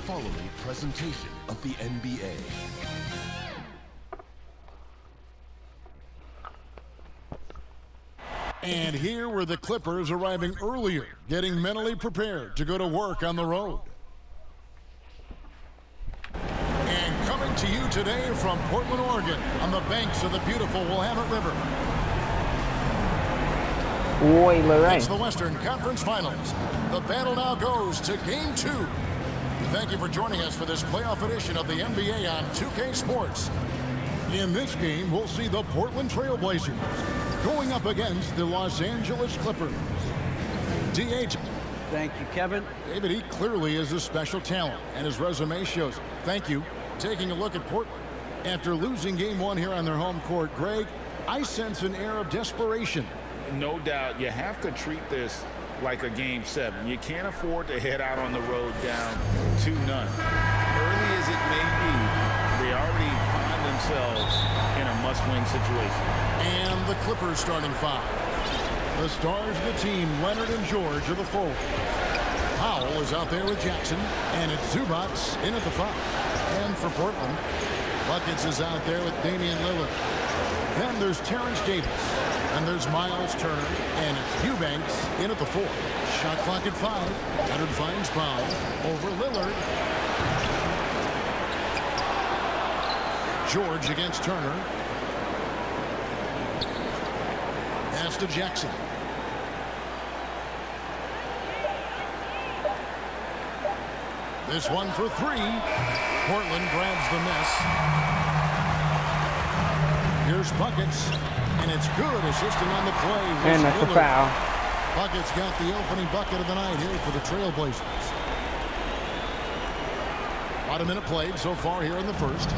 following presentation of the NBA. And here were the Clippers arriving earlier, getting mentally prepared to go to work on the road. And coming to you today from Portland, Oregon, on the banks of the beautiful Willamette River. It's the Western Conference Finals. The battle now goes to Game 2. Thank you for joining us for this playoff edition of the NBA on 2K Sports. In this game, we'll see the Portland Trail Blazers going up against the Los Angeles Clippers. DH. Thank you, Kevin. David, he clearly is a special talent, and his resume shows it. Thank you. Taking a look at Portland. After losing Game 1 here on their home court, Greg, I sense an air of desperation. No doubt. You have to treat this like a Game 7. You can't afford to head out on the road down 2-0. Early as it may be, they already find themselves in a must-win situation. And the Clippers starting five. The stars of the team, Leonard and George, are the forwards. Powell is out there with Jackson, and it's Zubac in at the five. And for Portland, Buckets is out there with Damian Lillard. Then there's Terrence Davis. And there's Miles Turner, and it's Eubanks in at the four. Shot clock at 5. Leonard finds Powell over Lillard. George against Turner. Pass to Jackson. This one for 3. Portland grabs the miss. Here's Buckets. And it's good assisting on the play. And that's a foul. Buckets got the opening bucket of the night here for the Trailblazers. About a minute played so far here in the first.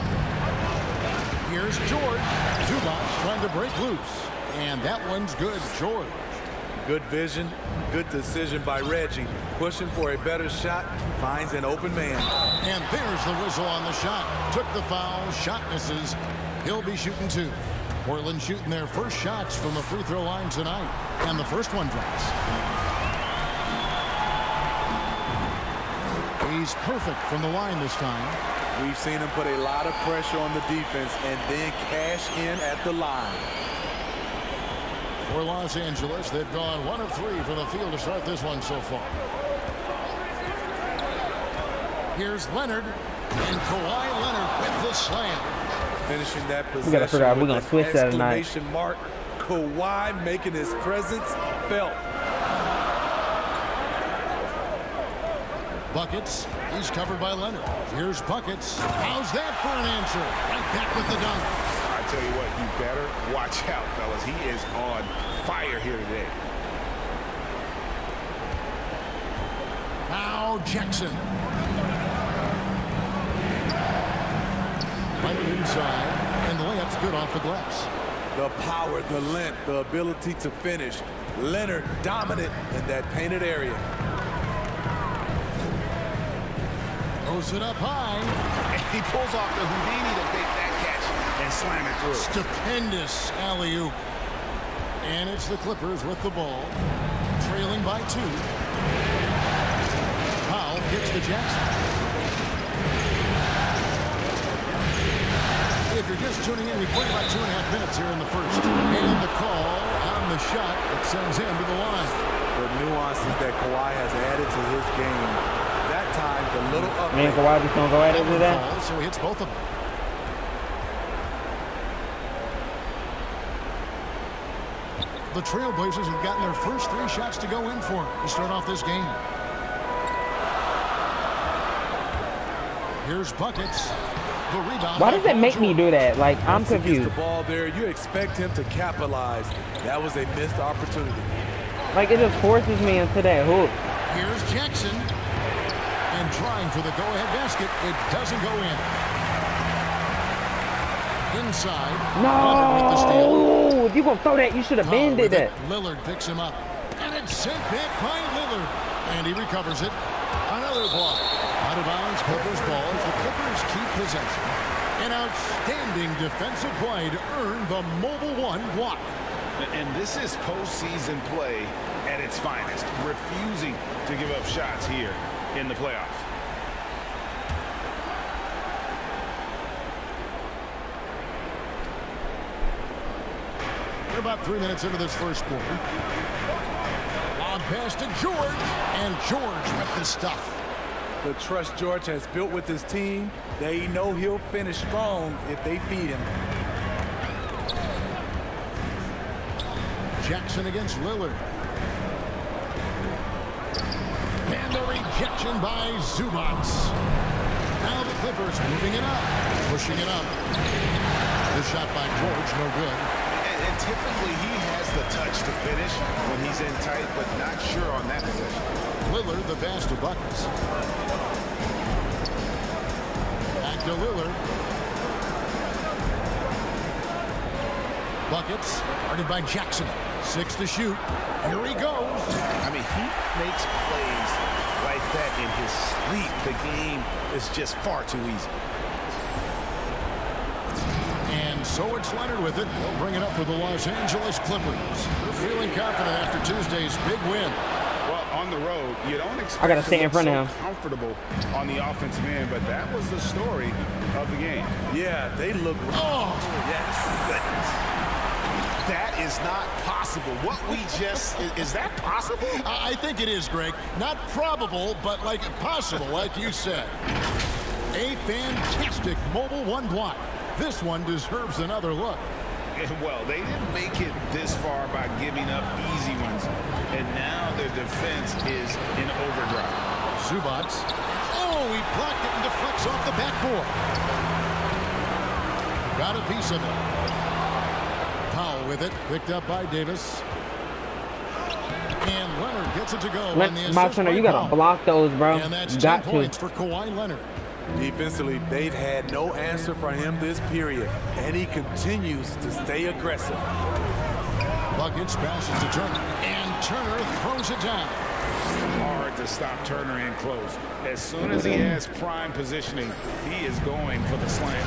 Here's George. Zubac trying to break loose. And that one's good, George. Good vision, good decision by Reggie. Pushing for a better shot, finds an open man. And there's the whistle on the shot. Took the foul, shot misses. He'll be shooting 2. Portland shooting their first shots from the free throw line tonight. And the first one drops. He's perfect from the line this time. We've seen him put a lot of pressure on the defense and then cash in at the line. For Los Angeles, they've gone 1 of 3 from the field to start this one so far. Here's Leonard. And Kawhi Leonard with the slam. Finishing that possession. We gotta figure out we're gonna switch that tonight. Exclamation mark. Kawhi making his presence felt. Buckets. He's covered by Leonard. Here's Buckets. How's that for an answer? Right back with the dunk. I tell you what, you better watch out, fellas. He is on fire here today. Now Jackson. Leonard inside, and the layup's good off the glass. The power, the length, the ability to finish. Leonard dominant in that painted area. Throws it up high. And he pulls off the Houdini to make that catch and slam it through. Stupendous alley-oop. And it's the Clippers with the ball, trailing by 2. Powell gets to Jackson. If you're just tuning in, we played about 2.5 minutes here in the first. And the call on the shot that sends him to the line. The nuances that Kawhi has added to his game. That time, the little up. Me and Kawhi just gonna go at it with that. So he hits both of them. The Trailblazers have gotten their first 3 shots to go in for him to start off this game. Here's Buckets. The rebound. Why does it make me do that? Like, I'm Once he gets confused. the ball there, you expect him to capitalize. That was a missed opportunity. Like, it just forces me into that hook. Here's Jackson. And trying for the go-ahead basket. It doesn't go in. Inside. Leonard with the steal. No! If you gonna throw that, you should have been did that. Lillard picks him up. And it's sent back by Lillard. And he recovers it. Another block. Out of bounds, Clippers ball as the Clippers keep possession. An outstanding defensive play to earn the Mobile One block. And this is postseason play at its finest, refusing to give up shots here in the playoffs. They're about 3 minutes into this first quarter. Lob pass to George, and George with the stuff. The trust George has built with his team, they know he'll finish strong if they feed him. Jackson against Lillard. And a rejection by Zubac. Now the Clippers moving it up, pushing it up. The shot by George, no good. And typically he has the touch to finish when he's in tight, but not sure on that possession. Lillard, the pass to Buckets. Back to Lillard. Buckets, guarded by Jackson. 6 to shoot. Here he goes. I mean, he makes plays like that in his sleep. The game is just far too easy. And so it's Leonard with it. He'll bring it up for the Los Angeles Clippers. They're feeling confident after Tuesday's big win. Well, on the road, you don't expect I gotta stay in front of him. Comfortable on the offensive end, but that was the story of the game. Yeah, they look. Oh, Yes, goodness. That is not possible. What we just, is that possible? I think it is, Greg. Not probable, but like possible, like you said. A fantastic mobile one block. This one deserves another look. Well, they didn't make it this far by giving up easy ones, and now their defense is in overdrive. Zubac. Oh, he blocked it and deflects off the backboard. Got a piece of it. Powell with it, picked up by Davis. And Leonard gets it to go. Marcelo, you gotta block those, bro. And that's You 10 got to. points for Kawhi Leonard. Defensively, they've had no answer for him this period, and he continues to stay aggressive. Buckets passes to Turner, and Turner throws it down. Hard to stop Turner in close. As soon as he has prime positioning, he is going for the slam.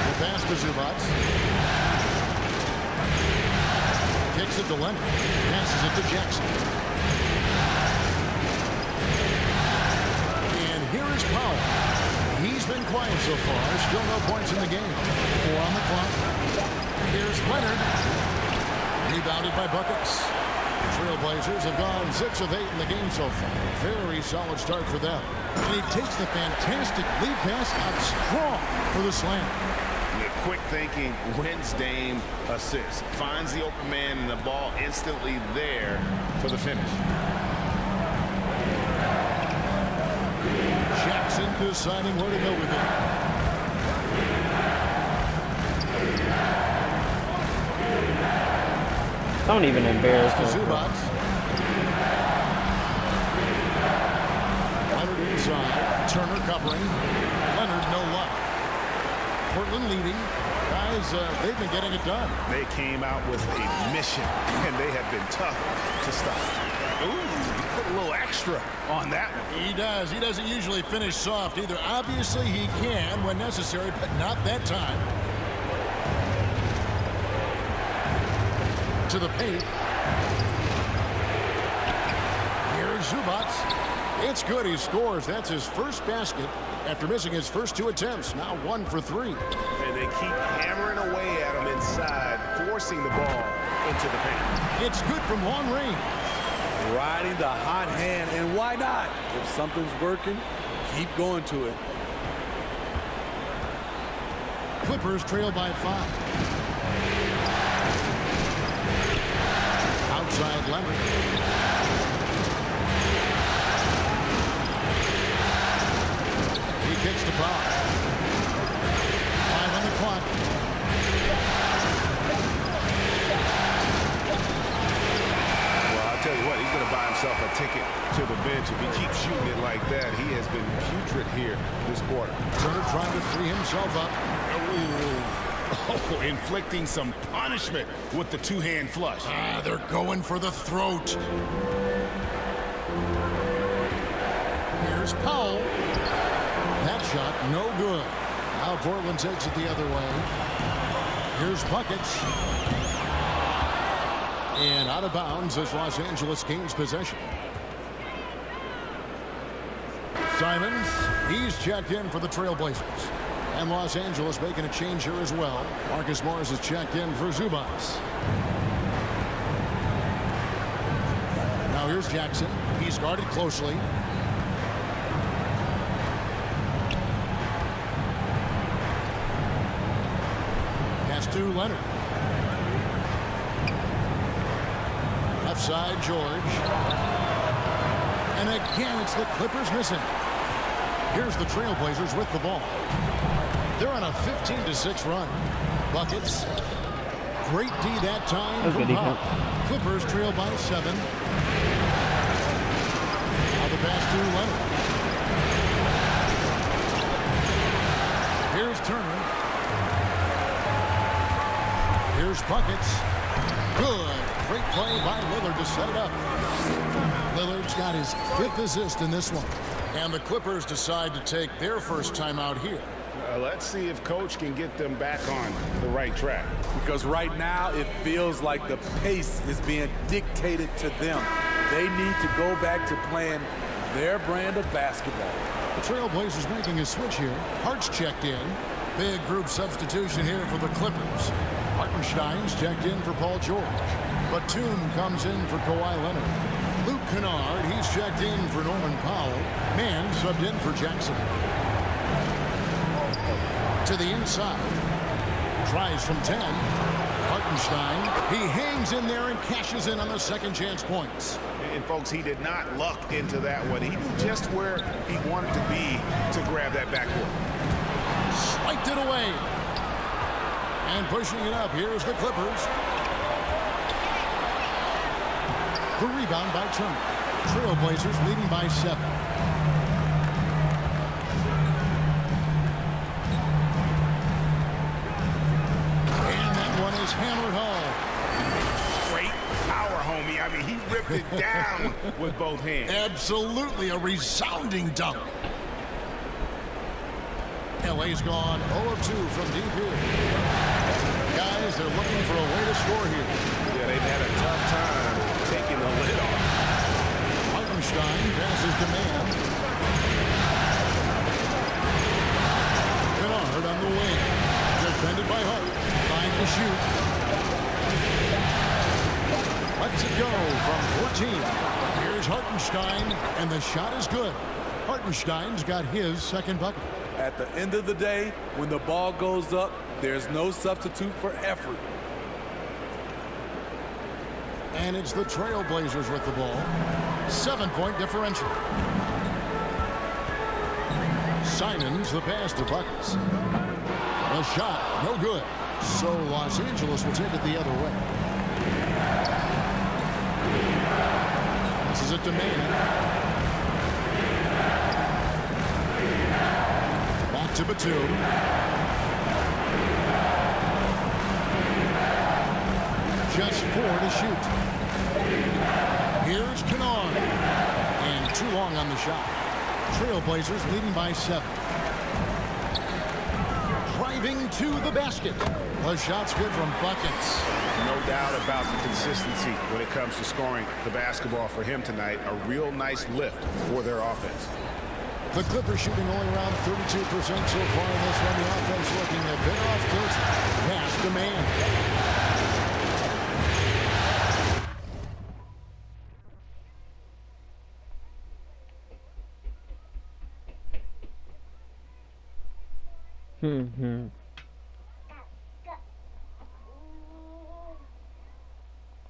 The pass to Zubac. Kicks it to Leonard. Passes it to Jackson. And here is Powell. He's been quiet so far. Still no points in the game. 4 on the clock. Here's Leonard. Rebounded by Buckets. Trailblazers have gone 6 of 8 in the game so far. Very solid start for them. And he takes the fantastic lead pass out strong for the slam. Quick thinking wins Dame assist. Finds the open man and the ball instantly there for the finish. Jackson deciding where to go with it. Don't even embarrass To us. Zubac. Leonard inside. Turner covering. Leonard no luck. Portland leading. Guys, they've been getting it done. They came out with a mission, and they have been tough to stop. Ooh, he put a little extra on that one. He does. He doesn't usually finish soft either. Obviously, he can when necessary, but not that time. To the paint. Here's Zubac. It's good. He scores. That's his first basket after missing his first 2 attempts. Now 1 for 3. And they keep hammering away at him inside, forcing the ball into the paint. It's good from long range. Riding the hot hand, and why not? If something's working, keep going to it. Clippers trail by 5. Outside Leonard. He kicks the ball. 5 on the clock. Well, I'll tell you what, he's going to buy himself a ticket to the bench. If he keeps shooting it like that, he has been putrid here this quarter. Turner trying to free himself up. Oh, inflicting some punishment with the 2-hand flush. They're going for the throat. Here's Powell. That shot, no good. Now Portland takes it the other way. Here's Buckets. And out of bounds as Los Angeles gains possession. Simons, he's checked in for the Trailblazers. And Los Angeles making a change here as well. Marcus Morris is checked in for Zubats. Now here's Jackson. He's guarded closely. Pass to Leonard. Left side, George. And again, it's the Clippers missing. Here's the Trailblazers with the ball. They're on a 15-6 run. Buckets. Great D that time from Pop. Clippers trail by 7. Now the pass to Leonard. Here's Turner. Here's Buckets. Good. Great play by Lillard to set it up. Lillard's got his 5th assist in this one. And the Clippers decide to take their first timeout here. Let's see if Coach can get them back on the right track. Because right now it feels like the pace is being dictated to them. They need to go back to playing their brand of basketball. The Trailblazers making a switch here. Hart's checked in. Big group substitution here for the Clippers. Hartenstein's checked in for Paul George. Batum comes in for Kawhi Leonard. Luke Kennard, he's checked in for Norman Powell. Mann subbed in for Jackson. To the inside. Tries from 10. Hartenstein. He hangs in there and cashes in on the second chance points. And folks, he did not luck into that one. He knew just where he wanted to be to grab that backboard. Swiped it away. And pushing it up. Here's the Clippers. The rebound by Turner. Trailblazers leading by 7. And that one is hammered home. Great power, homie. I mean, he ripped it down with both hands. Absolutely a resounding dunk. LA's gone 0 of 2 from deep here. Guys, they're looking for a way to score here. Yeah, they've had a tough time taking the lid off. Hartenstein passes to Mann. Kennard on the wing. Defended by Hart. Trying to shoot. Lets it go from 14. Here's Hartenstein, and the shot is good. Hartenstein's got his second bucket. At the end of the day, when the ball goes up, there's no substitute for effort. And it's the Trailblazers with the ball. 7-point differential. Simons, the pass to Buckets. The shot, no good. So Los Angeles will take it the other way. This is a demand. Back to Batum. Just 4 to shoot. Here's Kennard. And too long on the shot. Trailblazers leading by 7. Driving to the basket. The shot's good from Buckets. No doubt about the consistency when it comes to scoring the basketball for him tonight. A real nice lift for their offense. The Clippers shooting only around 32% so far in this one. The offense looking a bit off kilter. Pass to Mann.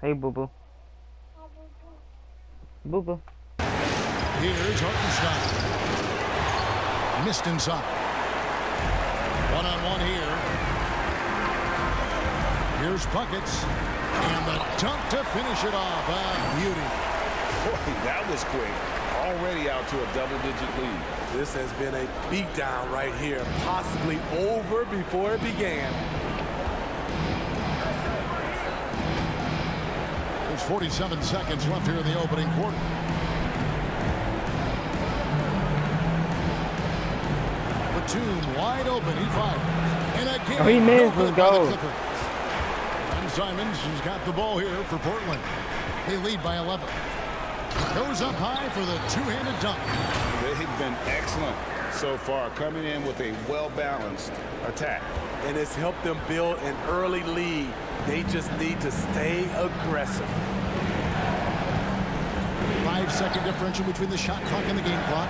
Hey, boo-boo. Boo-boo. Here's Hartenstein. Missed inside. One-on-one here. Here's Buckets. And the dunk to finish it off. Beauty. Boy, that was quick. Already out to a double-digit lead. This has been a beatdown right here. Possibly over before it began. There's 47 seconds left here in the opening quarter. Batum wide open. He fires. And again, he missed. Let's go. And Simons has got the ball here for Portland. They lead by 11. Goes up high for the two-handed dunk. They've been excellent so far, coming in with a well-balanced attack. And it's helped them build an early lead. They just need to stay aggressive. 5-second differential between the shot clock and the game clock.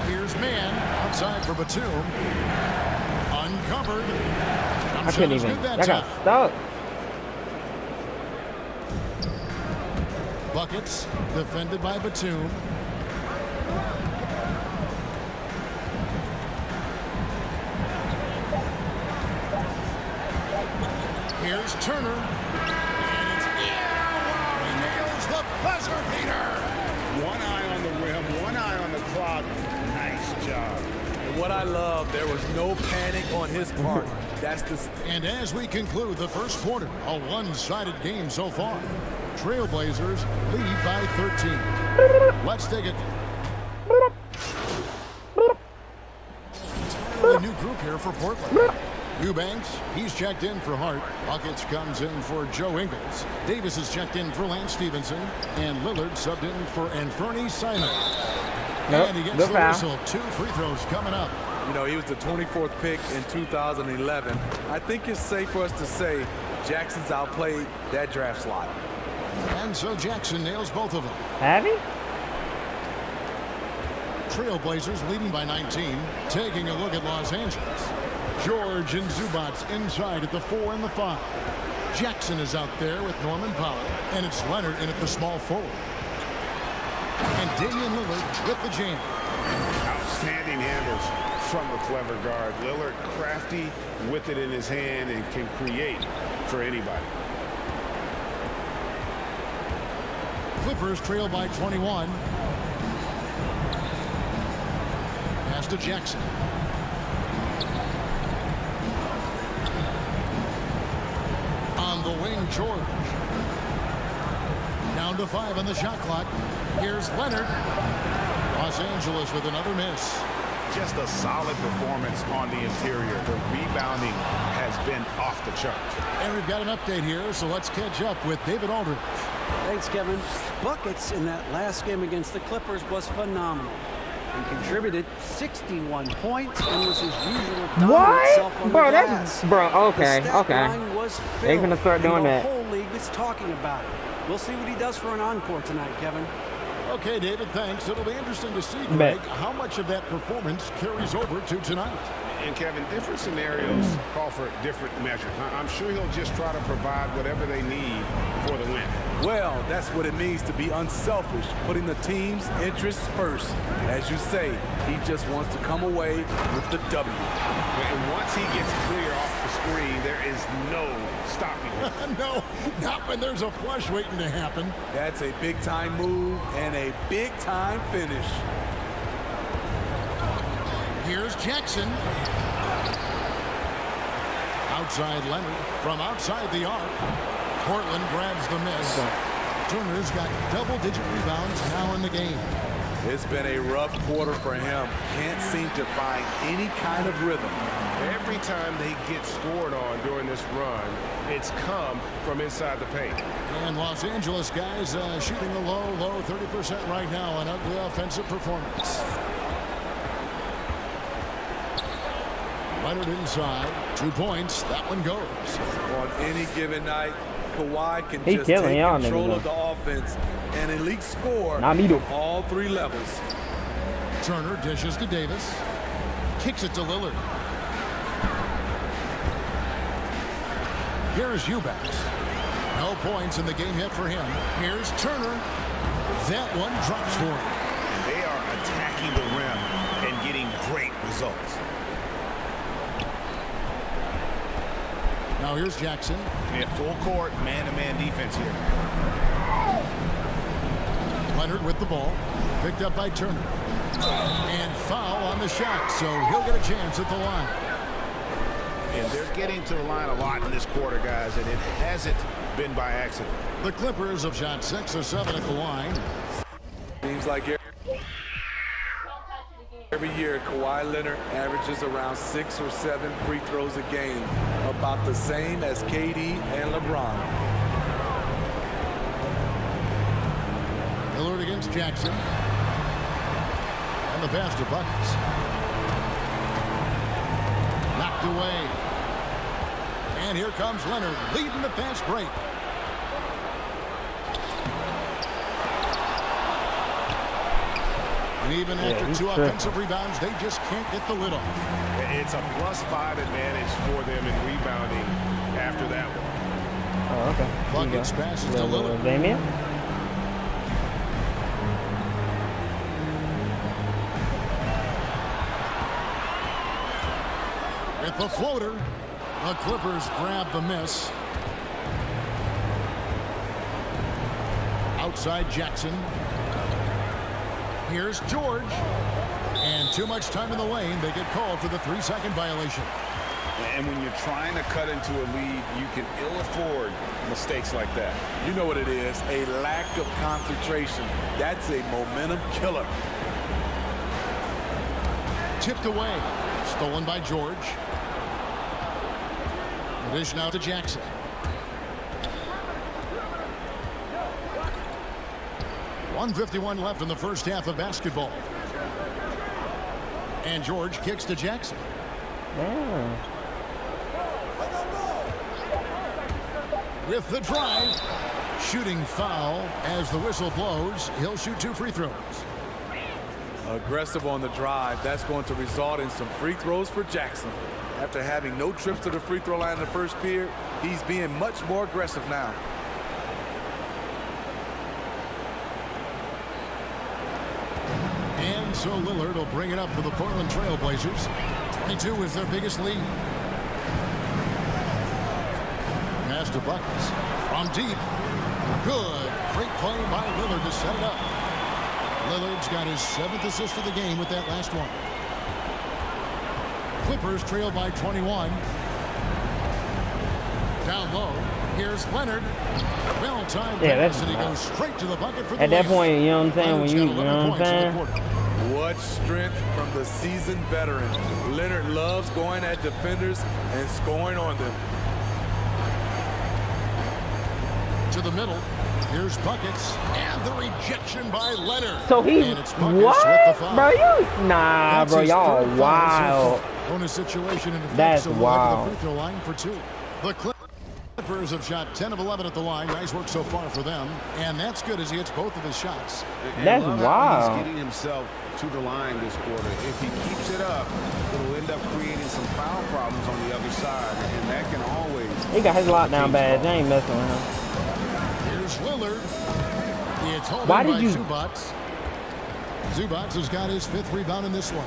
Here's man outside for Batum. Uncovered. I couldn't even. I got stuck. Buckets defended by Batum. Here's Turner. And it's wow, he nails the buzzer beater. One eye on the rim, one eye on the clock. Nice job. And what I love, there was no panic on his part. That's the. And as we conclude the first quarter, a one-sided game so far. Trailblazers lead by 13. Let's take it. A new group here for Portland. Eubanks, he's checked in for Hart. Buckets comes in for Joe Ingles. Davis is checked in for Lance Stevenson. And Lillard subbed in for Anthony Simons. And he gets the whistle. 2 free throws coming up. You know, he was the 24th pick in 2011. I think it's safe for us to say Jackson's outplayed that draft slot. And so Jackson nails both of them. Have he? Trailblazers leading by 19. Taking a look at Los Angeles. George and Zubats inside at the 4 and the 5. Jackson is out there with Norman Powell. And it's Leonard in at the small forward. And Damian Lillard with the jam. Outstanding handles from the clever guard. Lillard crafty with it in his hand and can create for anybody. Clippers trail by 21. Pass to Jackson. On the wing, George. Down to 5 on the shot clock. Here's Leonard. Los Angeles with another miss. Just a solid performance on the interior. The rebounding has been off the charts. And we've got an update here, so let's catch up with David Aldridge. Thanks, Kevin. Buckets in that last game against the Clippers was phenomenal. He contributed 61 points and was his usual dominant self on the glass. Okay. The stat line was filled, They're gonna start doing that. The whole league is talking about it. We'll see what he does for an encore tonight, Kevin. Okay, David, thanks. It'll be interesting to see, Greg, how much of that performance carries over to tonight. And, Kevin, different scenarios call for different measures. I'm sure he'll just try to provide whatever they need for the win. Well, that's what it means to be unselfish, putting the team's interests first. As you say, he just wants to come away with the W. And once he gets clear off the screen, there is no stopping him. No, not when there's a flush waiting to happen. That's a big-time move and a big-time finish. Here's Jackson. Outside Leonard from outside the arc. Portland grabs the miss. Turner's got double-digit rebounds now in the game. It's been a rough quarter for him. Can't seem to find any kind of rhythm. Every time they get scored on during this run, it's come from inside the paint. And Los Angeles guys shooting a low 30% right now. An ugly offensive performance. Leonard inside. 2 points. That one goes. On any given night, Kawhi can He just killing take y'all control niggas, of the offense and elite score Nah, me too. from all 3 levels. Turner dishes to Davis. Kicks it to Lillard. Here's Eubanks. No points in the game yet for him. Here's Turner. That one drops for him. They are attacking the rim and getting great results. Now here's Jackson. Yeah, full court, man-to-man defense here. Leonard with the ball. Picked up by Turner. And foul on the shot, so he'll get a chance at the line. And they're getting to the line a lot in this quarter, guys, and it hasn't been by accident. The Clippers have shot 6 or 7 at the line. Seems like every year, Kawhi Leonard averages around 6 or 7 free throws a game, about the same as KD and LeBron. Lillard against Jackson. And the pass to Buckets. Tipped away. And here comes Leonard leading the fast break. And even after 2 offensive rebounds, they just can't get the lid off. It's a +5 advantage for them in rebounding after that one. Oh, okay. Buckets passes to Lillard. Damian? With the floater, the Clippers grab the miss. Outside Jackson. Here's George. And too much time in the lane. They get called for the 3-second violation. And when you're trying to cut into a lead, you can ill afford mistakes like that. You know what it is, a lack of concentration. That's a momentum killer. Tipped away. Stolen by George. The dish now to Jackson. .151 left in the first half of basketball. And George kicks to Jackson. Yeah. With the drive, shooting foul as the whistle blows. He'll shoot 2 free throws. Aggressive on the drive. That's going to result in some free throws for Jackson. After having no trips to the free throw line in the first period, he's being much more aggressive now. And so Lillard will bring it up for the Portland Trail Blazers. 22 is their biggest lead. Pass to Buckets from deep. Good. Great play by Lillard to set it up. Lillard's got his 7th assist of the game with that last one. Clippers trail by 21. Down low. Here's Leonard. Well-timed pass, and he goes straight to the bucket for the At that point, you know what I'm saying? When you know what I'm saying? What strength from the seasoned veteran. Leonard loves going at defenders and scoring on them. To the middle. Here's Buckets. And the rejection by Leonard. So he, what? Bro, you, nah, bro, y'all wild. On a situation in That's wild. The free throw line for 2. The Clippers have shot 10 of 11 at the line. Nice work so far for them. And that's good as he hits both of his shots. That's wild. He's getting himself to the line this quarter. If he keeps it up, it'll end up creating some foul problems on the other side. And that can always... He got his lockdown badge. I ain't messing with him. Here's Lillard. It's holding by Zubac. Zubac has got his 5th rebound in this one.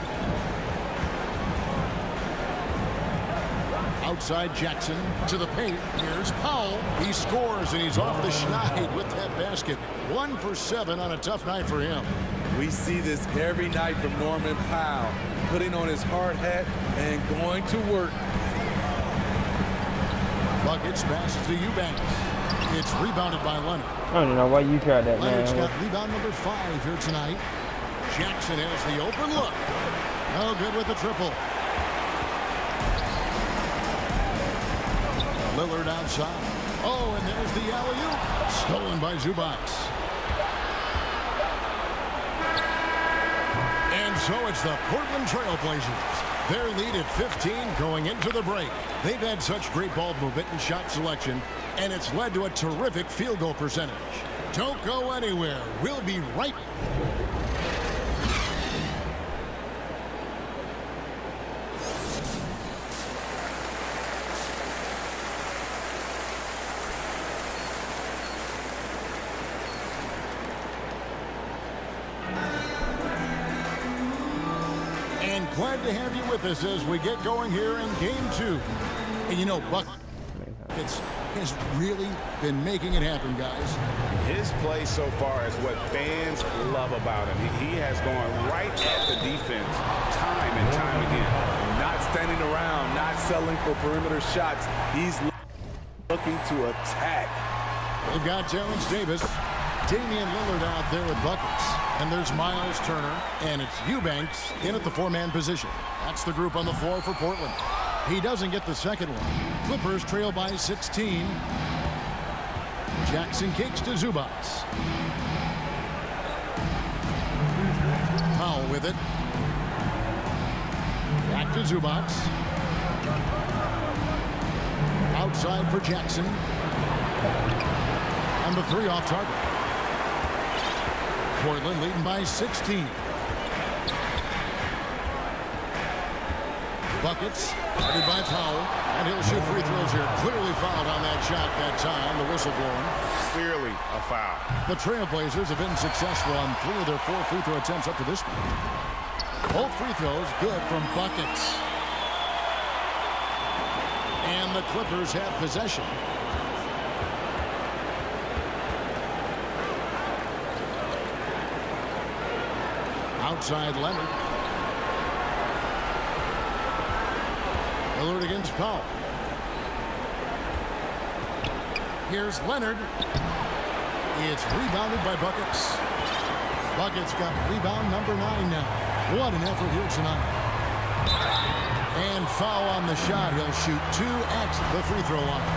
Outside Jackson to the paint. Here's Powell. He scores, and he's off the schneid with that basket. 1 for 7 on a tough night for him. We see this every night from Norman Powell, putting on his hard hat and going to work. Buckets passes to Eubanks. It's rebounded by Leonard. I don't know why you tried that, Leonard's man. got rebound number 5 here tonight. Jackson has the open look. No good with the triple. Lillard outside. Oh, and there's the alley-oop. Stolen by Zubac. And so it's the Portland Trail Blazers. Their lead at 15 going into the break. They've had such great ball movement and shot selection, and it's led to a terrific field goal percentage. Don't go anywhere. We'll be right back. Glad to have you with us as we get going here in Game 2. And you know, Buckets has really been making it happen, guys. His play so far is what fans love about him. He has gone right at the defense time and time again. Not standing around, not settling for perimeter shots. He's looking to attack. They've got Terrence Davis, Damian Lillard out there with Buckets. And there's Miles Turner, and it's Eubanks in at the 4-man position. That's the group on the floor for Portland. He doesn't get the second one. Clippers trail by 16. Jackson kicks to Zubac. Powell with it. Back to Zubac. Outside for Jackson. And the 3 off target. Portland leading by 16. Buckets, headed by Powell, and he'll shoot free throws here. Clearly fouled on that shot that time, the whistle blowing. Clearly a foul. The Trailblazers have been successful on 3 of their 4 free throw attempts up to this point. Both free throws good from Buckets. And the Clippers have possession. Outside Leonard. Lillard against Powell. Here's Leonard. It's rebounded by Buckets. Buckets got rebound number 9 now. What an effort here tonight. And foul on the shot. He'll shoot 2 at the free throw line.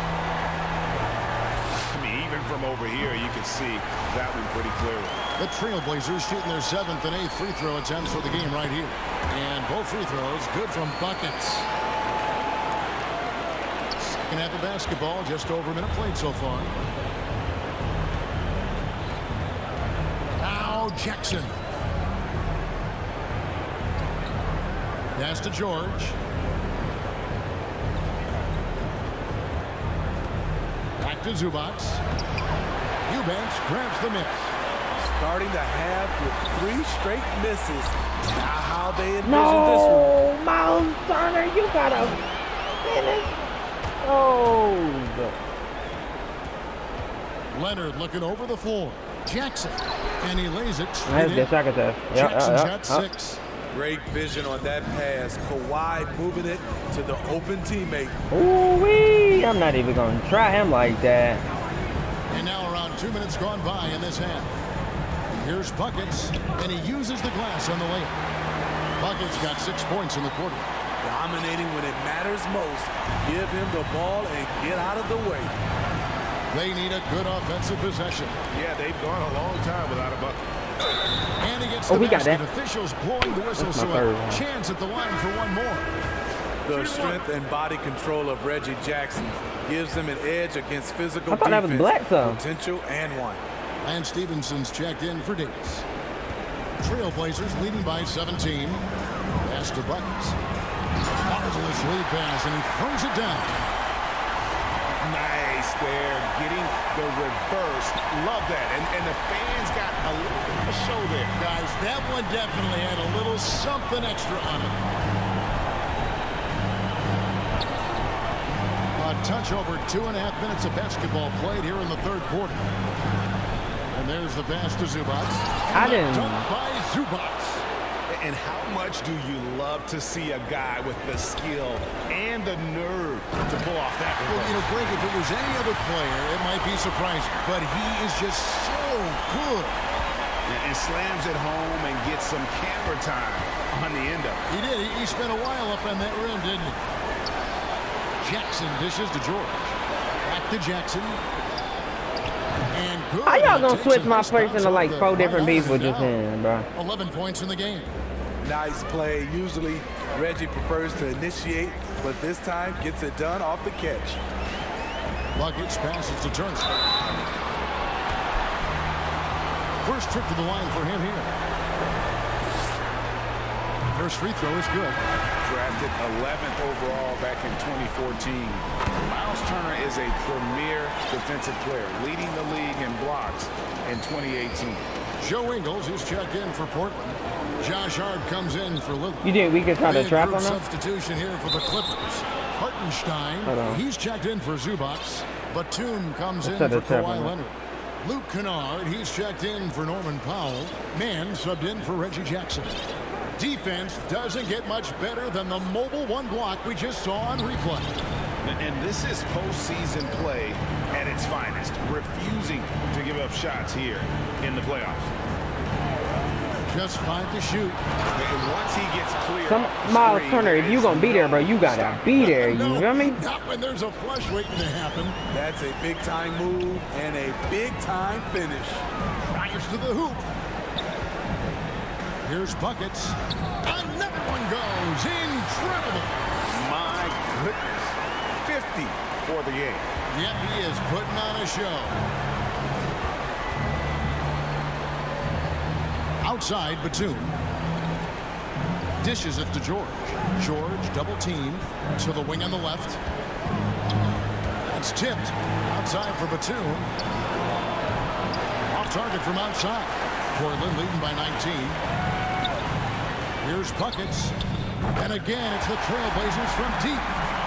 I mean, even from over here, you can see that one pretty clearly. The Trailblazers shooting their 7th and 8th free throw attempts for the game right here. And both free throws good from Buckets. Second half of basketball, just over a minute played so far. Now Jackson. Pass to George. Back to Zubac. Eubanks grabs the miss. Starting the half with 3 straight misses. Now how they envision No, this one. Miles Turner, you gotta finish. Oh. Leonard looking over the floor. Jackson. And he lays it straight That's in. the second test. Jackson's got 6. Great vision on that pass. Kawhi moving it to the open teammate. Ooh-wee. I'm not even going to try him like that. And now around 2 minutes gone by in this half. Here's Buckets, and he uses the glass on the layup. Buckets got 6 points in the quarter. Dominating when it matters most. Give him the ball and get out of the way. They need a good offensive possession. Yeah, they've gone a long time without a bucket. And he gets Oh, the we got basket. that. Officials blowing the whistle, That's my so third a one. chance at the line for one more. The strength and body control of Reggie Jackson gives him an edge against physical I thought that was defense, Bledsoe. potential, and one. And Stevenson's checked in for Davis. Trailblazers leading by 17. Pass to Buckets. Marvelous lead pass, and he throws it down. Nice there, getting the reverse. Love that. And the fans got a little bit of a show there. Guys, that one definitely had a little something extra on it. A touch over 2.5 minutes of basketball played here in the third quarter. And there's the pass to Zubac. I didn't. Dunk by Zubac. And how much do you love to see a guy with the skill and the nerve to pull off that Well, reverse? you know, Greg, if it was any other player, it might be surprising. But he is just so good. And slams it home and gets some camera time on the end of it. He did. He spent a while up on that rim, didn't he? Jackson dishes to George. Back to Jackson. And good. How y'all gonna Takes switch a my nice person bounce to off like the 4 right different arm people and just down. then, bro? 11 points in the game. Nice play. Usually Reggie prefers to initiate, but this time gets it done off the catch. Buckets passes to Turner. First trip to the line for him here. First free throw is good. Drafted 11th overall back in 2014. Miles Turner is a premier defensive player, leading the league in blocks in 2018. Joe Ingles is checked in for Portland. Josh Hart comes in for Lillard. You think we could try to Big trap group on them? substitution here for the Clippers. Hartenstein, Hold on. he's checked in for Zubac. Batum comes Let's in set for a trap Kawhi on Leonard. Luke Kennard, he's checked in for Norman Powell. Mann subbed in for Reggie Jackson. Defense doesn't get much better than the mobile one block we just saw on replay. And this is postseason play at its finest, refusing to give up shots here in the playoffs. Just 5 to shoot. And once he gets clear, Miles Turner, if you gonna be there, bro, you gotta be there. You No, feel me? not when there's a flush waiting to happen. That's a big-time move and a big-time finish. Fires to the hoop. Here's Buckets. Another one goes. Incredible. My My goodness. 50 for the game. Yep, he is putting on a show. Outside, Batum. Dishes it to George. George double teamed to the wing on the left. That's tipped. Outside for Batum. Off target from outside. Portland leading by 19. Here's buckets. And again, it's the Trailblazers from deep.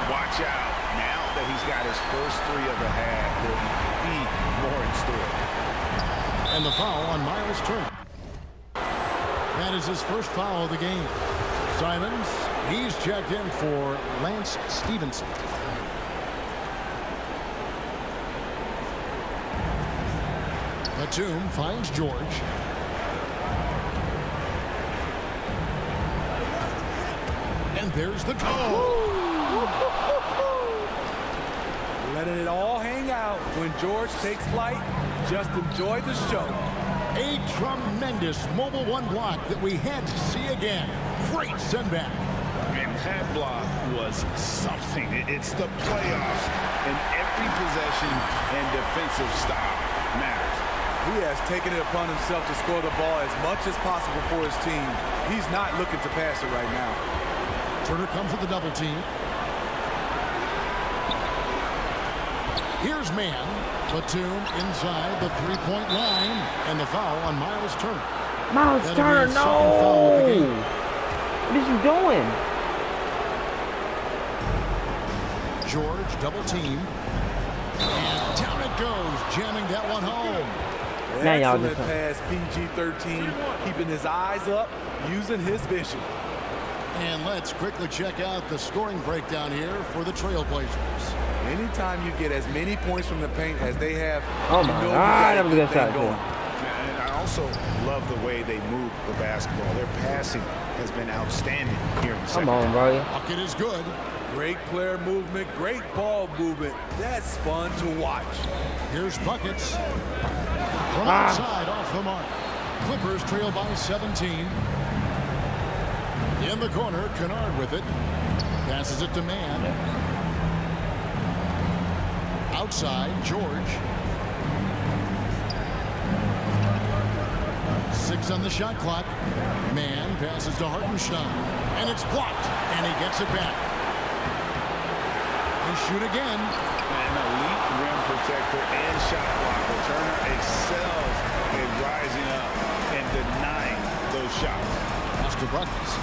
Watch out. Now that he's got his first 3 of the half, there'll be more in store. And the foul on Miles Turner. That is his first foul of the game. Simons, he's checked in for Lance Stevenson. Batum finds George. And there's the goal. Letting it all hang out. When George takes flight, just enjoy the show. A tremendous mobile one block that we had to see again. Great sendback. And that block was something. It's the playoffs, and every possession and defensive stop matters. He has taken it upon himself to score the ball as much as possible for his team. He's not looking to pass it right now. Turner comes with the double team. Here's man. Batum inside the three-point line. And the foul on Miles Turner. Miles Turner, no! What is he doing? George double team. And down it goes, jamming that one home. Excellent pass, PG-13, keeping his eyes up, using his vision. And let's quickly check out the scoring breakdown here for the Trailblazers. Anytime you get as many points from the paint as they have, oh my God, that was a good shot. And I also love the way they move the basketball. Their passing has been outstanding here in the second. Come on, bro. Bucket is good. Great player movement, great ball movement. That's fun to watch. Here's buckets. From outside, off the mark. Clippers trail by 17. In the corner, Kennard with it. Passes it to man. Outside, George. 6 on the shot clock. Man passes to Hartenstein. And it's blocked. And he gets it back. And shoot again. An elite rim protector and shot blocker. Turner excels in rising up and denying those shots. Oscar Buckets.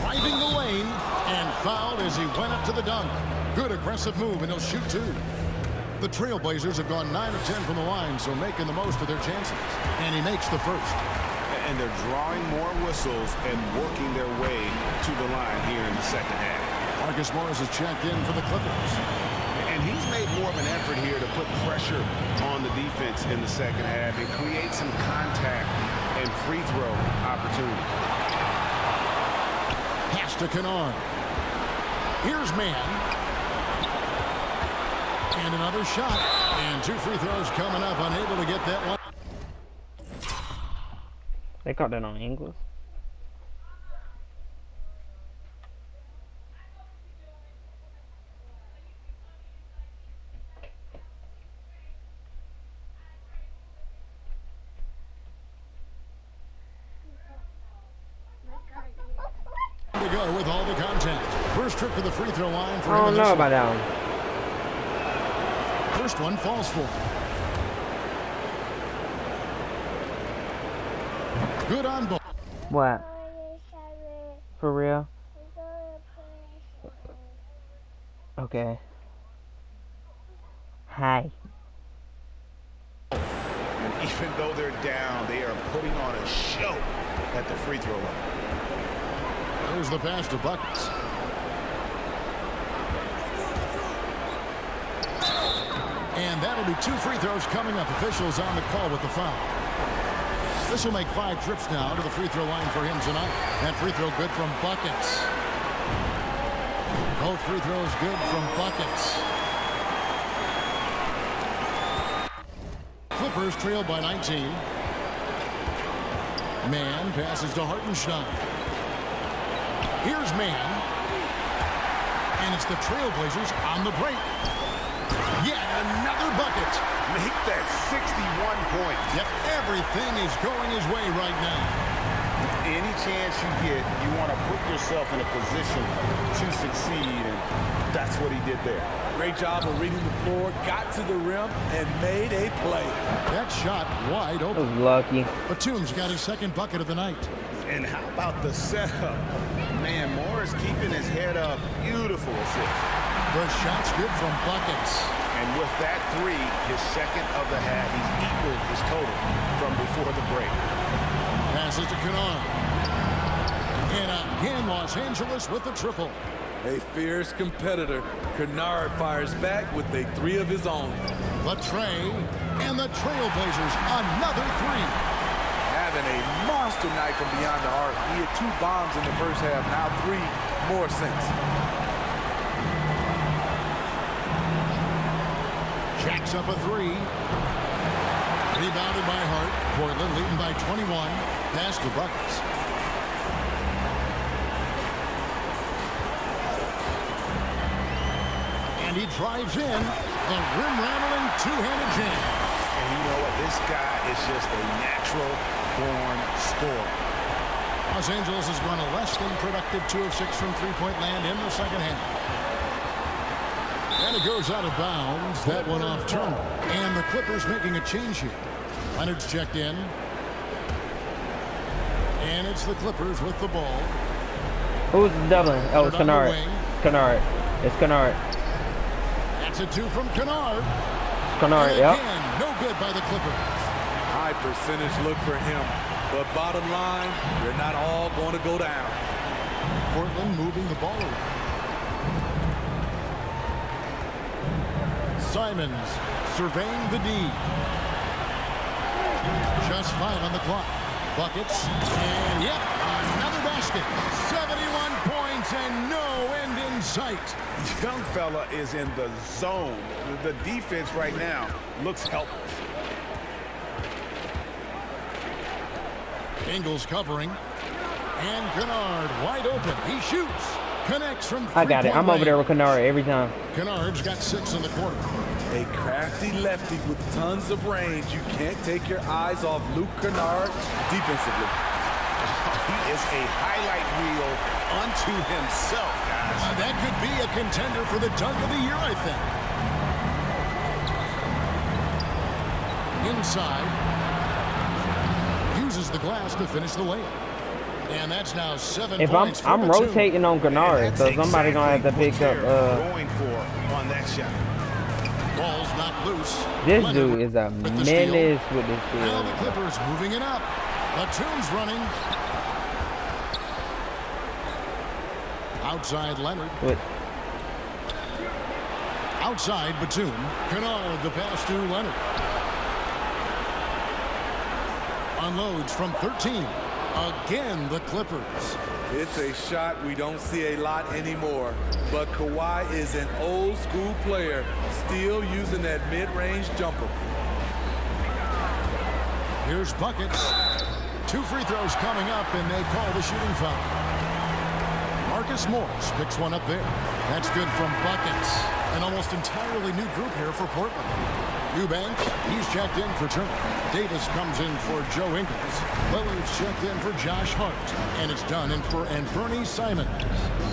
Driving the lane and fouled as he went up to the dunk. Good aggressive move, and he'll shoot 2. The Trailblazers have gone 9 of 10 from the line, so making the most of their chances. And he makes the first. And they're drawing more whistles and working their way to the line here in the second half. Marcus Morris is checked in for the Clippers. And he's made more of an effort here to put pressure on the defense in the second half and create some contact and free throw opportunity. Pass to Kennard. Here's man. And another shot. And 2 free throws coming up. Unable to get that one. They caught that on English. To go with all the contact. First trip to the free throw line for him. I don't know about that one. First one falls for him. Good on ball. What? For real? Okay. Hi. And even though they're down, they are putting on a show at the free throw line. There's the pass to Buckets. And that'll be 2 free throws coming up. Officials on the call with the foul. This will make 5 trips now to the free throw line for him tonight. That free throw good from Buckets. Both free throws good from Buckets. Clippers trail by 19. Man passes to Hartenstein. Here's Mann. And it's the Trailblazers on the break. Yet another bucket. Make that 61 points. Yep, everything is going his way right now. Any chance you get, you want to put yourself in a position to succeed, and that's what he did there. Great job of reading the floor, got to the rim, and made a play. That shot wide That open. was lucky. Batum's got his second bucket of the night. And how about the setup? Man, Morris keeping his head up. Beautiful assist. The shot's good from buckets. And with that three, his second of the half, he's equaled his total from before the break. Passes to Kennard. And again, Los Angeles with the triple. A fierce competitor. Kennard fires back with a three of his own. The tray, and the Trailblazers another three. Having a monster night from beyond the arc. He had 2 bombs in the first half, now 3 more since. Jacks up a three. Rebounded by Hart. Portland leading by 21. Pass to buckets. And he drives in the rim-rattling two-handed jam. And you know what? This guy is just a natural-born scorer. Los Angeles has gone a less than productive 2 of 6 from three-point land in the second half. And it goes out of bounds. That one off Turner. And the Clippers making a change here. Leonard's checked in. And it's the Clippers with the ball. Who's doubling? Oh, it's Kennard. Kennard. It's Kennard. That's a 2 from Kennard. Kennard, And yep. again, no good by the Clippers. High percentage look for him. But bottom line, they're not all going to go down. Portland moving the ball around. Simons surveying the D. Just 5 on the clock. Buckets. And yep, another basket. 71 points and no end in sight. Young fella is in the zone. The defense right now looks helpless. Ingles covering. And Kennard wide open. He shoots. Connects from I got it. I'm over there with Kennard every time. Kennard's got 6 in the quarter. A crafty lefty with tons of range. You can't take your eyes off Luke Kennard defensively. He is a highlight reel unto himself, guys. That could be a contender for the dunk of the year, I think. Inside. Uses the glass to finish the layup. And that's now 7 If points. I'm rotating on Kennard, so somebody gonna have to pick up. Going for on that shot. Ball's not loose. This Leonard dude is a with the steal. menace with this Now the field. Clippers moving it up. Batum's running. Outside Leonard. With Outside Batum. Kennard, the pass to Leonard. Unloads from 13. Again, the Clippers. It's a shot we don't see a lot anymore. But Kawhi is an old school player, still using that mid-range jumper. Here's buckets. 2 free throws coming up, and they call the shooting foul. Marcus Morris picks one up there. That's good from buckets. An almost entirely new group here for Portland. Eubanks, he's checked in for Turner. Davis comes in for Joe Ingles. Lillard's checked in for Josh Hart. And it's done in for Anthony Simons.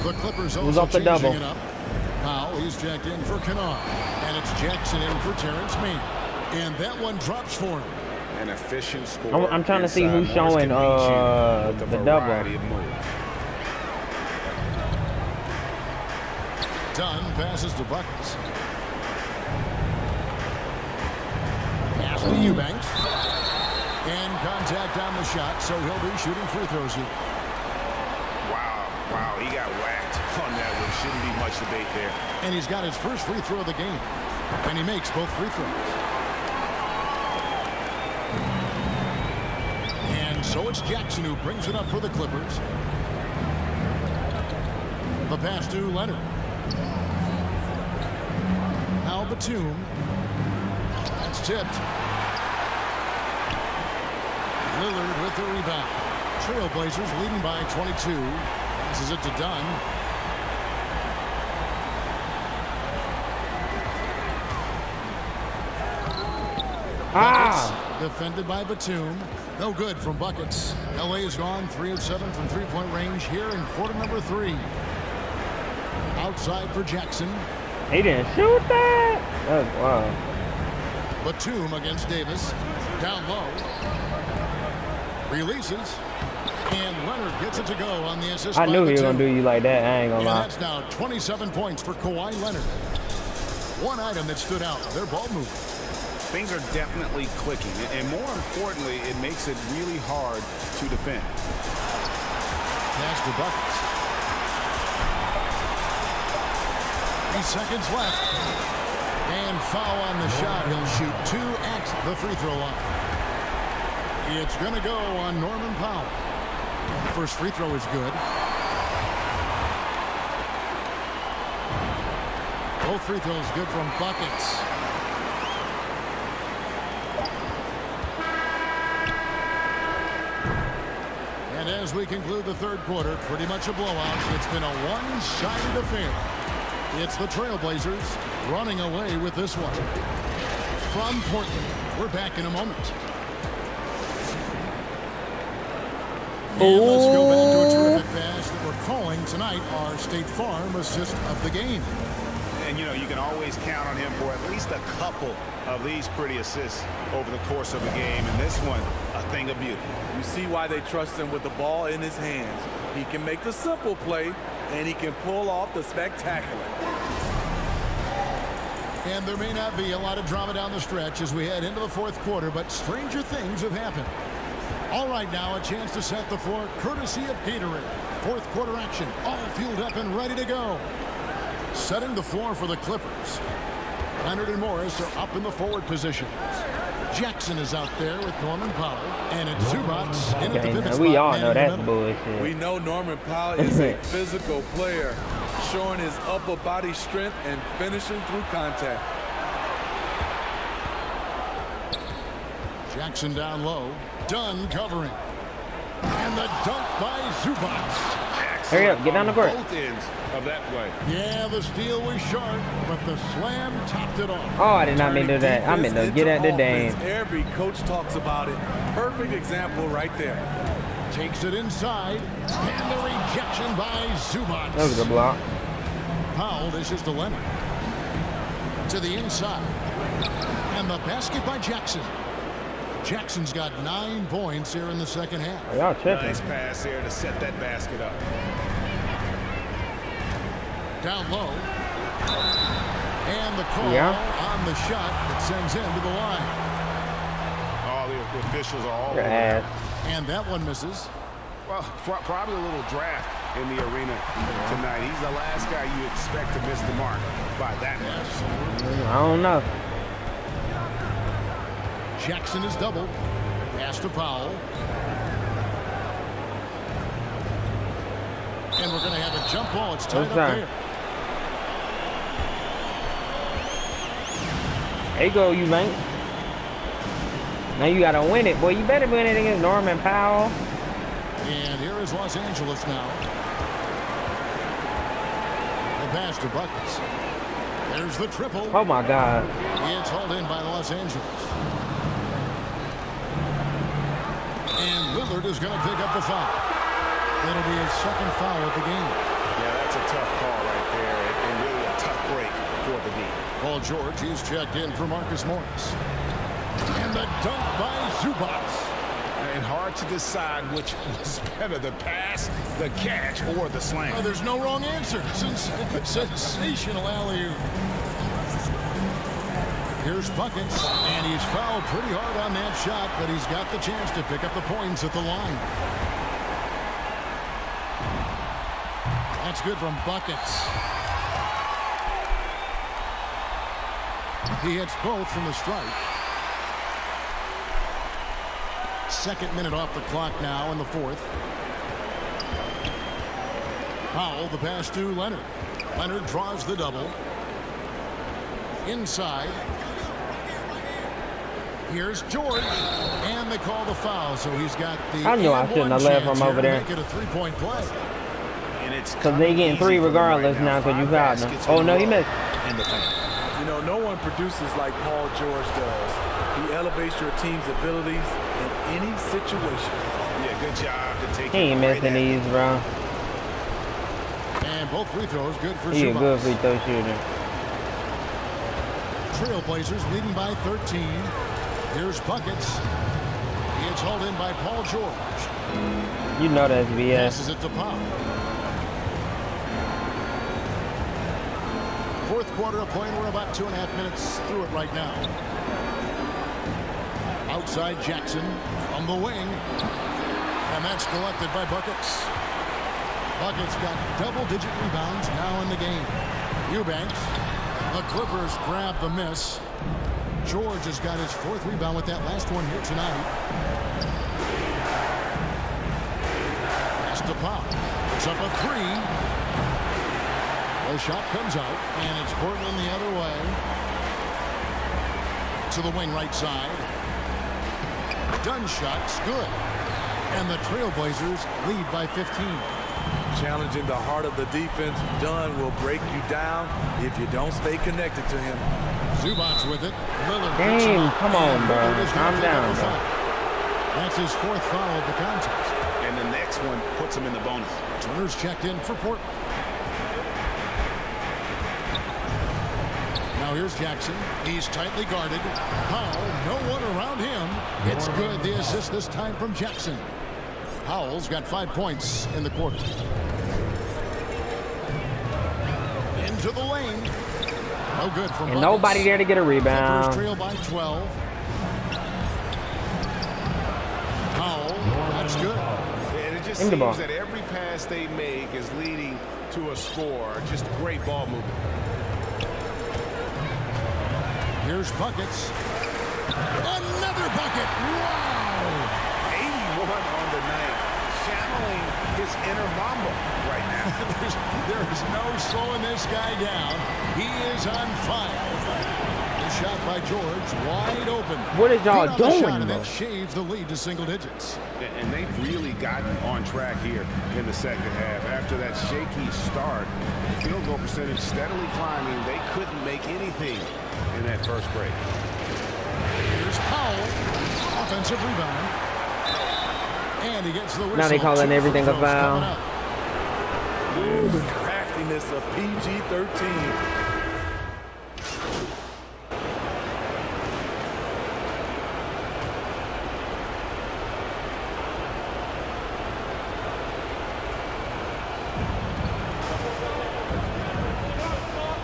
The Clippers also off the changing double. it up. Powell, he's checked in for Kennard. And it's Jackson in for Terrence Mann. And that one drops for him. An efficient score. I'm trying to see inside. who's Morris showing can beat you with a the double. variety of moves. Dunn passes to buckets. Pass to Eubanks. And contact on the shot, so he'll be shooting free throws here. Wow, he got whacked on that one. Shouldn't be much debate there. And he's got his first free throw of the game. And he makes both free throws. And so it's Jackson who brings it up for the Clippers. The pass to Leonard. Now Batum. That's tipped. Lillard with the rebound. Trailblazers leading by 22. Passes it to Dunn. Buckets, defended by Batum. No good from Buckets. LA has gone 3 of 7 from three-point range here in quarter number 3. Outside for Jackson. He didn't shoot that. Oh, wow. Batum against Davis. Down low. Releases. And Leonard gets it to go on the assist. I knew he was going to do you like that. I ain't going to lie. And that's now 27 points for Kawhi Leonard. One item that stood out, their ball movement. Things are definitely clicking, and more importantly, it makes it really hard to defend. Pass to Buckets. 3 seconds left. And foul on the shot. He'll shoot 2 at the free throw line. It's going to go on Norman Powell. First free throw is good. Both free throws good from Buckets. And as we conclude the third quarter, pretty much a blowout. It's been a one-sided affair. It's the Trailblazers running away with this one. From Portland, we're back in a moment. And let's go back to a terrific pass that we're calling tonight our State Farm assist of the game. And, you know, you can always count on him for at least a couple of these pretty assists over the course of a game. And this one, a thing of beauty. You see why they trust him with the ball in his hands. He can make the simple play, and he can pull off the spectacular. And there may not be a lot of drama down the stretch as we head into the fourth quarter, but stranger things have happened. All right, now a chance to set the floor courtesy of Gatorade. Fourth quarter action, all fueled up and ready to go. Setting the floor for the Clippers. Leonard and Morris are up in the forward positions. Jackson is out there with Norman Powell, and it's Zubac in at the pivot spot. We all know that's bullshit. We know Norman Powell is a physical player, showing his upper body strength and finishing through contact. Jackson down low. Dunn covering. And the dunk by Zubac. Hurry up, get down the court. Both ends of that play. Yeah, the steal was sharp, but the slam topped it off. Oh, I did not mean to do that. I meant to get at the dame. Every coach talks about it. Perfect example right there. Takes it inside. And the rejection by Zubac. That was a block. Powell dishes to Leonard. To the inside. And the basket by Jackson. Jackson's got 9 points here in the second half. Oh, y'all tripping. Nice pass there to set that basket up. Down low. And the call on the shot that sends him to the line. All the officials are all Your ass. And that one misses. Well, probably a little draft in the arena tonight. He's the last guy you expect to miss the mark by that much. I don't know. Jackson is doubled. Pass to Powell. And we're going to have a jump ball. It's tied up there. There you go, you man. Now you got to win it, boy. You better win it against Norman Powell. And here is Los Angeles now. The pass to Buckets. There's the triple. Oh, my God. It's hauled in by Los Angeles. And Lillard is going to pick up the foul. That'll be his second foul of the game. Yeah, that's a tough call right there, and really a tough break for the D. Paul George is checked in for Marcus Morris. And the dunk by Zubac. And hard to decide which was better, the pass, the catch, or the slam. Oh, there's no wrong answer. Sensational alley-oop. Here's Buckets, and he's fouled pretty hard on that shot, but he's got the chance to pick up the points at the line. That's good from Buckets. He hits both from the stripe. Second minute off the clock now in the fourth. Powell, the pass to Leonard. Leonard draws the double. Inside. Here's George. And they call the foul, so he's got the I knew I shouldn't have left him over there. Make it a three-point play. And it's Because they getting 3 regardless right now because you fouled them. Oh, no, he missed. You know, no one produces like Paul George does. He elevates your team's abilities in any situation. Yeah, good job to take He ain't missing these, bro. And both free throws good for He a Zubac. good free throw shooter. Trailblazers leading by 13. Here's buckets. He gets hauled in by Paul George. You know that's BS. Passes it to Powell. Fourth quarter of play. We're about 2.5 minutes through it right now. Outside Jackson from the wing. And that's collected by Buckets. Buckets got double-digit rebounds now in the game. Eubanks. The Clippers grab the miss. George has got his 4th rebound with that last one here tonight. Pass to Pop. Puts up a 3. The shot comes out, and it's Portland the other way. To the wing right side. Dunn shot's good. And the Trailblazers lead by 15. Challenging the heart of the defense, Dunn will break you down if you don't stay connected to him. Zubac's with it. Lillard. Damn, come on, bro. Calm down, bro. That's his 4th foul of the contest. And the next one puts him in the bonus. Turner's checked in for Portland. Now here's Jackson. He's tightly guarded. Powell, no one around him. It's good. The assist this time from Jackson. Powell's got 5 points in the quarter. Into the lane. No good from And nobody there to get a rebound. Clippers trail by 12. Powell, that's good. And it just seems that every pass they make is leading to a score. Just great ball movement. Here's Buckets. Another bucket. Wow. 81 on the night. Channeling his inner Mamba right now. There's no slowing this guy down. He is on fire. The shot by George, wide open. What is y'all doing, shot, and bro? that shaves the lead to single digits. And they've really gotten on track here in the second half. After that shaky start, field goal percentage steadily climbing. They couldn't make anything in that first break. Here's Powell. Offensive rebound. And he gets the whistle. Now they calling everything a foul. The craftiness of PG-13.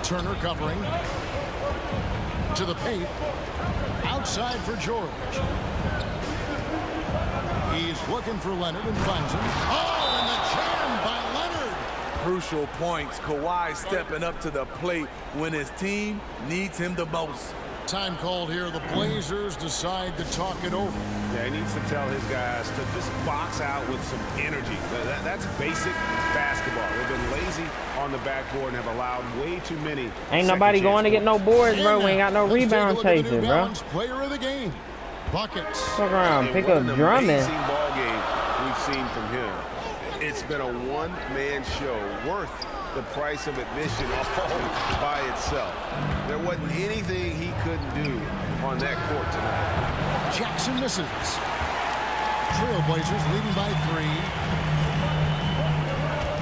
Turner covering. To the paint. Outside for George. He's looking for Leonard and finds him. Oh, and the jam by Leonard. Crucial points. Kawhi stepping up to the plate when his team needs him the most. Time called here. The Blazers decide to talk it over. Yeah, he needs to tell his guys to just box out with some energy. That's basic basketball. They've been lazy on the backboard and have allowed way too many. Ain't nobody going to get no boards, bro. We ain't got no rebound chasing, bro. Player of the game. Buckets. Fuck around, pick up Drummond. Amazing ball game we've seen from him. It's been a one-man show worth the price of admission all by itself. There wasn't anything he couldn't do on that court tonight. Jackson misses. Trailblazers leading by 3.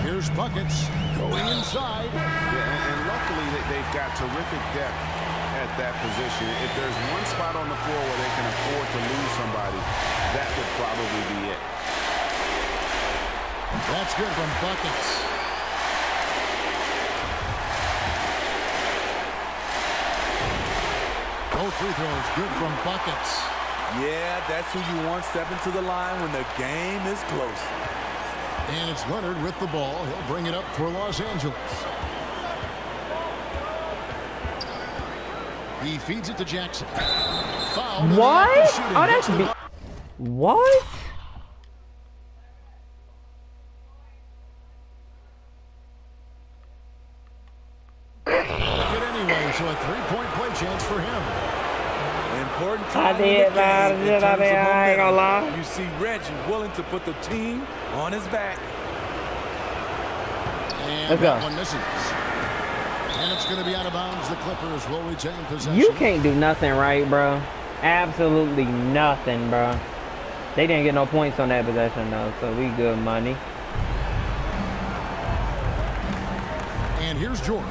Here's Buckets going inside. Yeah, and luckily they've got terrific depth at that position. If there's one spot on the floor where they can afford to lose somebody, that would probably be it. That's good from Buckets. Both free throws good from Buckets. Yeah, that's who you want stepping to the line when the game is close. And it's Leonard with the ball. He'll bring it up for Los Angeles. He feeds it to Jackson. Foul. What? Oh, that's what? Anyway, so a three-point play chance for him. Important time in the game in terms of momentum. You see Reggie willing to put the team on his back. And Let's that go. one misses. And it's going to be out of bounds. The Clippers will retain possession. You can't do nothing right, bro. Absolutely nothing, bro. They didn't get no points on that possession, though, so we good money. And here's George.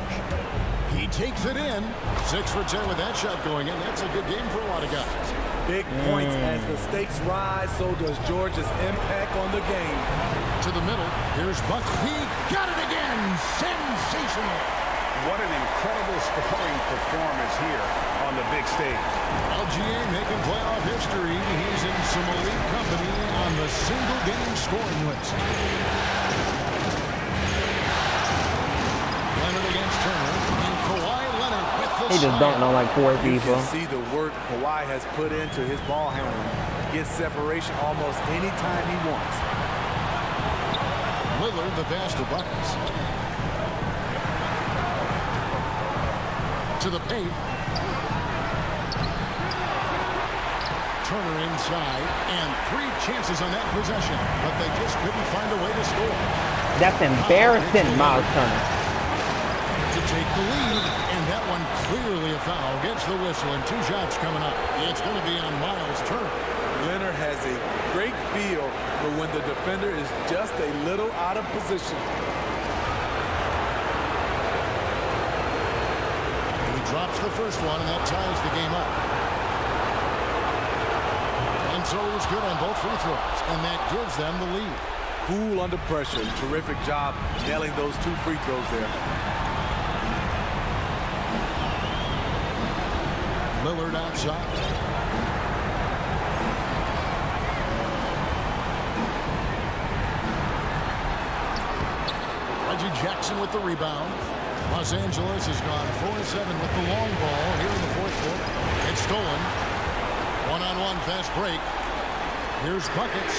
He takes it in. 6 for 10 with that shot going in. That's a good game for a lot of guys. Big points as the stakes rise, so does George's impact on the game. To the middle. Here's Buck. He got it again. Sensational. What an incredible scoring performance here on the big stage. LGA making playoff history. He's in some elite company on the single-game scoring list. Leonard against Turner. And Kawhi Leonard with the He just slam. dunked on like 4 You people. can see the work Kawhi has put into his ball handling. Gets separation almost anytime he wants. Lillard the pass to Buckets. To the paint. Turner inside, and 3 chances on that possession, but they just couldn't find a way to score. That's embarrassing, Miles Turner. To take the lead, and that one clearly a foul. Gets the whistle, and 2 shots coming up. It's going to be on Miles Turner. Leonard has a great feel for when the defender is just a little out of position. Drops the first one, and that ties the game up. And so he's good on both free throws, and that gives them the lead. Cool under pressure. Terrific job nailing those 2 free throws there. Lillard outside. Reggie Jackson with the rebound. Los Angeles has gone 4-7 with the long ball here in the 4th quarter. It's stolen. One-on-one fast break. Here's Buckets.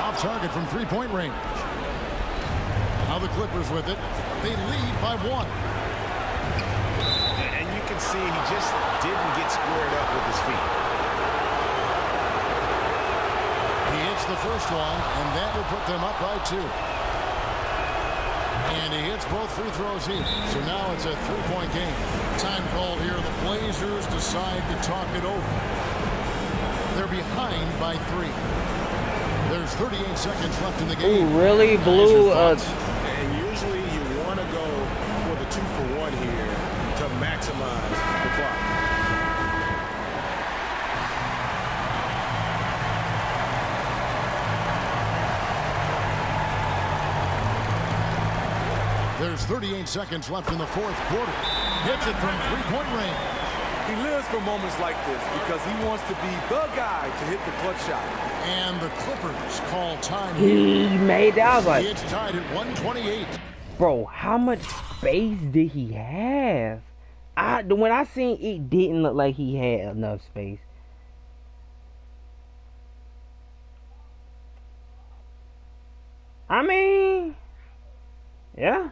Off target from 3-point range. Now the Clippers with it. They lead by 1. And you can see he just didn't get squared up with his feet. He hits the first one, and that will put them up by 2. And he hits both free throws here. So now it's a 3-point game. Time called here. The Blazers decide to talk it over. They're behind by 3. There's 38 seconds left in the game. Ooh, really blew a... And usually you want to go for the 2-for-1 here to maximize the clock. There's 38 seconds left in the 4th quarter. Hits it from 3-point range. He lives for moments like this because he wants to be the guy to hit the clutch shot. And the Clippers call time He here. made that. I was like, It's tied at 128. bro, how much space did he have? When I seen it, didn't look like he had enough space. I mean, yeah.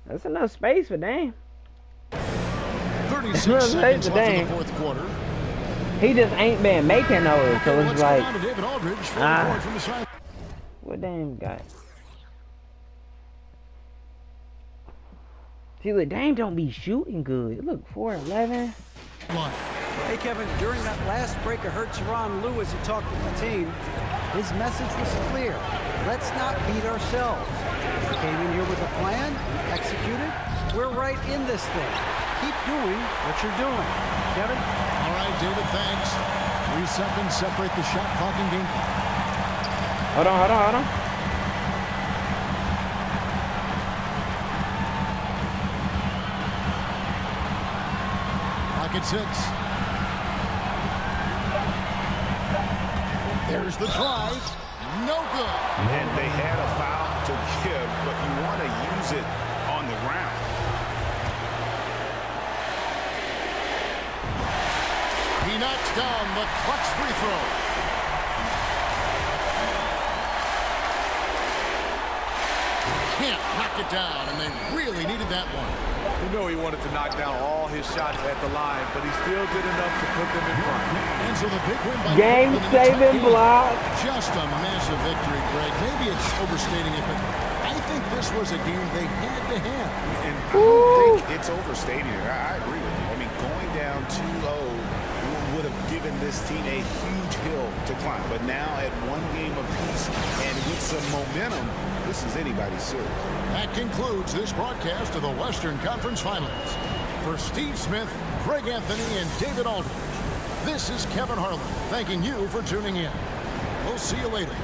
That's enough space for Dame. 36 That's seconds the left in Dame. the 4th quarter. He just ain't been making those, so Let's it's go like, down to David Aldridge for the Ah. point from the side. what Dame got? See, look, Dame don't be shooting good. Look, 4-11. Line. Hey, Kevin, during that last break, I heard Tyronn Lue as he talked to the team. His message was clear. Let's not beat ourselves. We came in here with a plan, executed. We're right in this thing. Keep doing what you're doing. Kevin? All right, David, thanks. 3 seconds separate the shot clock and game clock. Hold on. Clock at 6. There's the drive. No good. And they had a foul to give, but you want to use it on the ground. He knocks down the clutch free throw. Can't knock it down, and they really needed that one. You know he wanted to knock down all his shots at the line, but he still did enough to put them in front. And so the big win by Game-saving block. Just a massive victory, Greg. Maybe it's overstating it, but I think this was a game they had to have. And I don't think it's overstating it. I agree with you. I mean, going down 2-0 would have given this team a huge hill to climb. But now at one game apiece and with some momentum, this is anybody's series. That concludes this broadcast of the Western Conference Finals. For Steve Smith, Greg Anthony, and David Aldridge, this is Kevin Harlan thanking you for tuning in. We'll see you later.